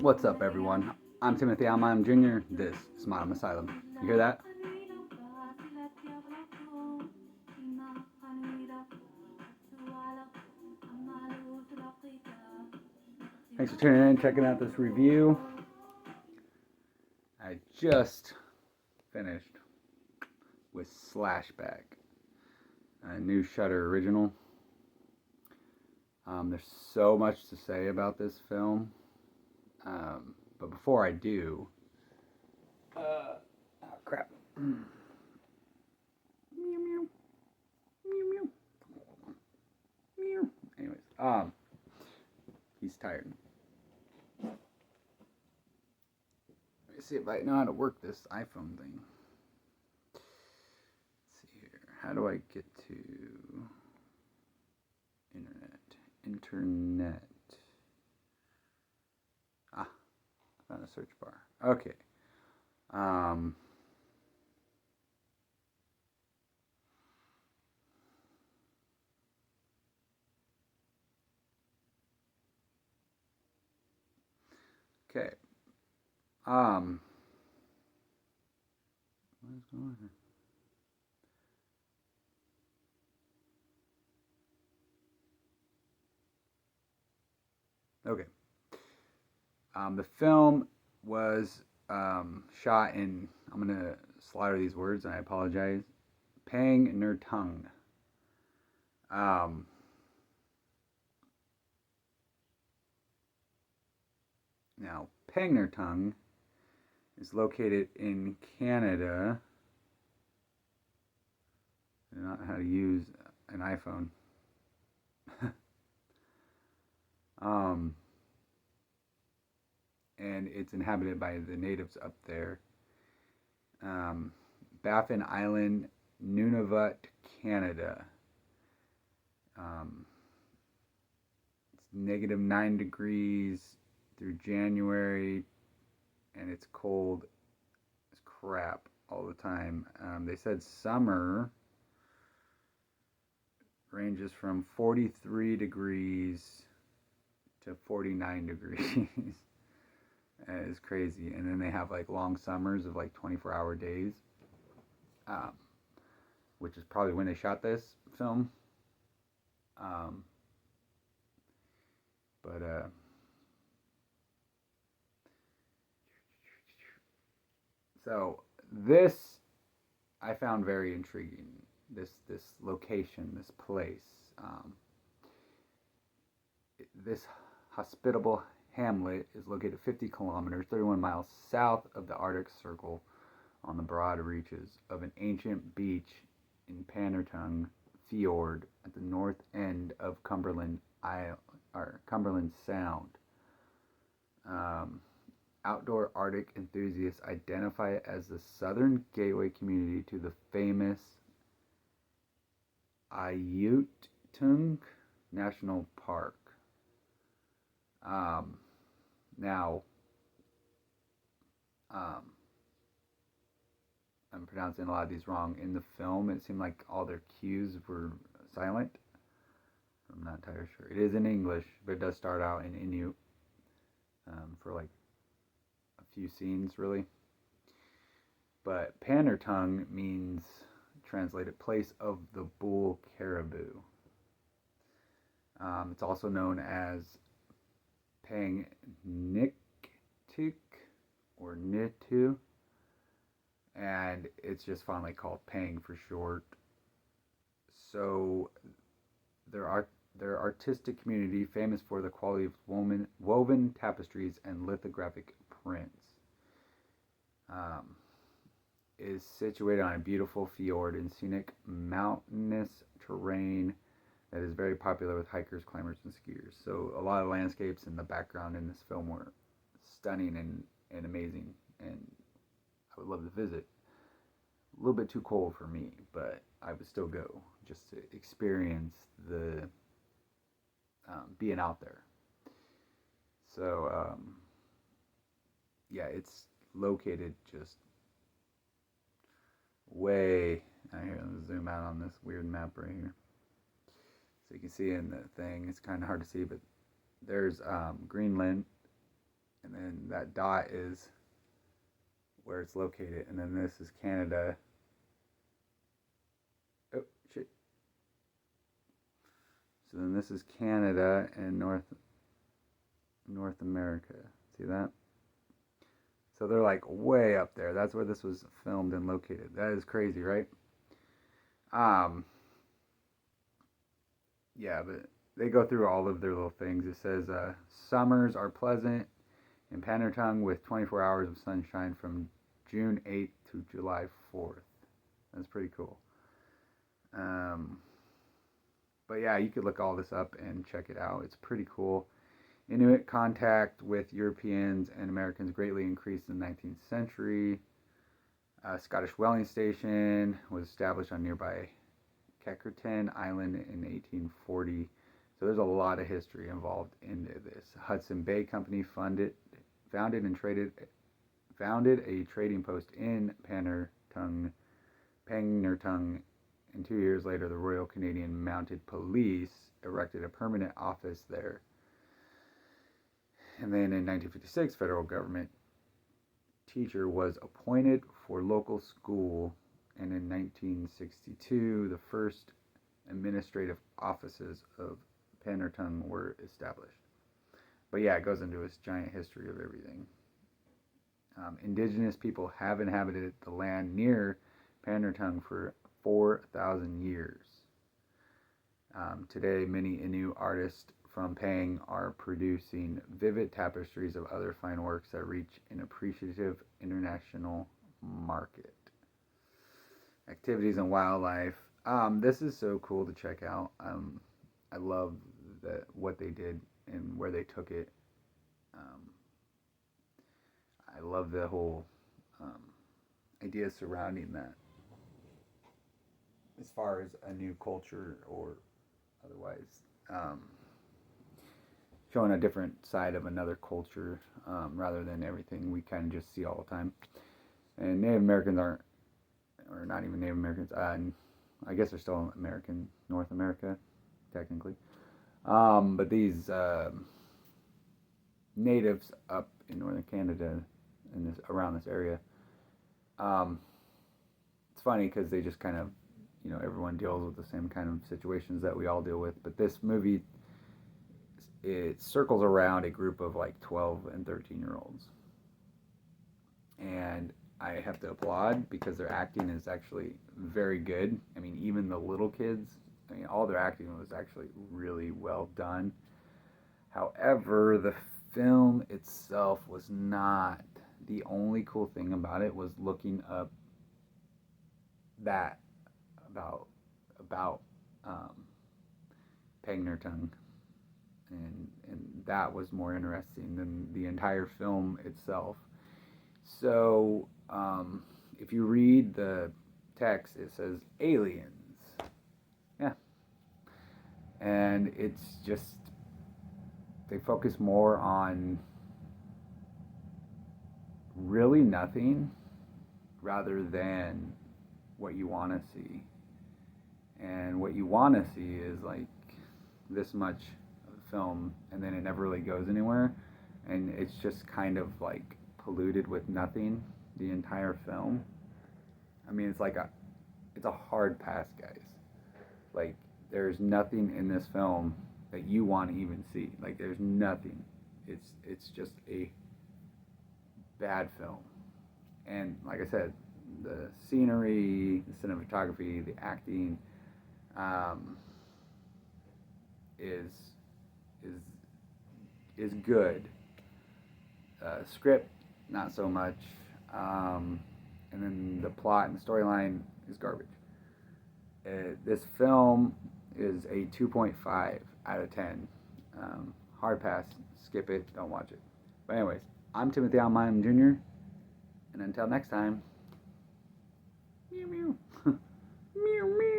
What's up, everyone? I'm Timothy Alma Jr. This is Milamasylum. You hear that? Thanks for tuning in, checking out this review. I just finished with Slashback, a new Shudder original. There's so much to say about this film, but before I do, oh crap. Meow meow meow meow meow. Anyways, he's tired. Let me see if I know how to work this iPhone thing. Let's see here. How do I get to internet? Ah, I found a search bar. Okay. Okay. What is going on here? Okay. The film was shot in, I'm going to slaughter these words and I apologize, Pang Ner Tung. Now, Pang Ner Tung is located in Canada. I don't know how to use an iPhone. And it's inhabited by the natives up there. Baffin Island, Nunavut, Canada. It's -9 degrees through January, and it's cold as crap all the time. They said summer ranges from 43 degrees to 49 degrees. It's crazy. And then they have like long summers of like 24-hour days, which is probably when they shot this film. But so this I found very intriguing. This location, this place, this hospitable hamlet is located 50 kilometers, 31 miles south of the Arctic Circle, on the broad reaches of an ancient beach in Pannertung Fjord at the north end of Cumberland Sound. Outdoor Arctic enthusiasts identify it as the southern gateway community to the famous Ayutthaya National Park. Now, I'm pronouncing a lot of these wrong. In the film, it seemed like all their cues were silent. I'm not entirely sure. It is in English, but it does start out in Inuit for like a few scenes, really. But Pannertung means, translated, place of the bull caribou. It's also known as Pangniktik or Nitu, and it's just fondly called Pang for short. So their artistic community, famous for the quality of woven tapestries and lithographic prints, is situated on a beautiful fjord and scenic mountainous terrain that is very popular with hikers, climbers, and skiers. So a lot of landscapes in the background in this film were stunning and amazing, and I would love to visit. A little bit too cold for me, but I would still go just to experience the being out there. So yeah, it's located just way out here. Let's zoom out on this weird map right here, so you can see in the thing. It's kind of hard to see, but there's Greenland, and then that dot is where it's located, and then this is Canada. Oh shit! So then this is Canada and North America. See that? So they're like way up there. That's where this was filmed and located. That is crazy, right? Um, yeah, but they go through all of their little things. It says summers are pleasant in Pannertung with 24 hours of sunshine from June 8th to July 4th. That's pretty cool. Um, but yeah, you could look all this up and check it out. It's pretty cool. Inuit contact with Europeans and Americans greatly increased in the 19th century. A Scottish whaling station was established on nearby Kekerton Island in 1840. So there's a lot of history involved in this. Hudson Bay Company founded a trading post in Pannertung, and 2 years later, the Royal Canadian Mounted Police erected a permanent office there. And then in 1956, federal government teacher was appointed for local school, and in 1962, the first administrative offices of Pannertung were established. But yeah, it goes into this giant history of everything. Indigenous people have inhabited the land near Pannertung for 4,000 years. Today, many Inuit artists from Pang are producing vivid tapestries of other fine works that reach an appreciative international market. Activities and wildlife. This is so cool to check out. I love what they did and where they took it. I love the whole idea surrounding that, as far as a new culture or otherwise. Showing a different side of another culture rather than everything we kind of just see all the time. And Native Americans aren't, or not even Native Americans, I guess they're still American, North America, technically. But these natives up in northern Canada, around this area, it's funny because they just kind of, everyone deals with the same kind of situations that we all deal with. But this movie, it circles around a group of like 12 and 13-year-olds. And I have to applaud because their acting is actually very good. I mean, even the little kids, all their acting was actually really well done. However, the film itself was not. The only cool thing about it was looking up that about Pannertung, and that was more interesting than the entire film itself. So if you read the text, it says aliens. Yeah. And it's just, they focus more on really nothing rather than what you want to see. And what you want to see is like this much film, and then it never really goes anywhere, and it's just kind of like polluted with nothing the entire film. I mean, it's a hard pass, guys. Like, there's nothing in this film that you want to even see. Like, there's nothing. It's just a bad film. And like I said, the scenery, the cinematography, the acting is good. Script, not so much. And then the plot and the storyline is garbage. This film is a 2.5 out of 10. Hard pass, skip it, don't watch it. But anyways, I'm Timothy Almine Jr., and until next time, meow meow, meow meow.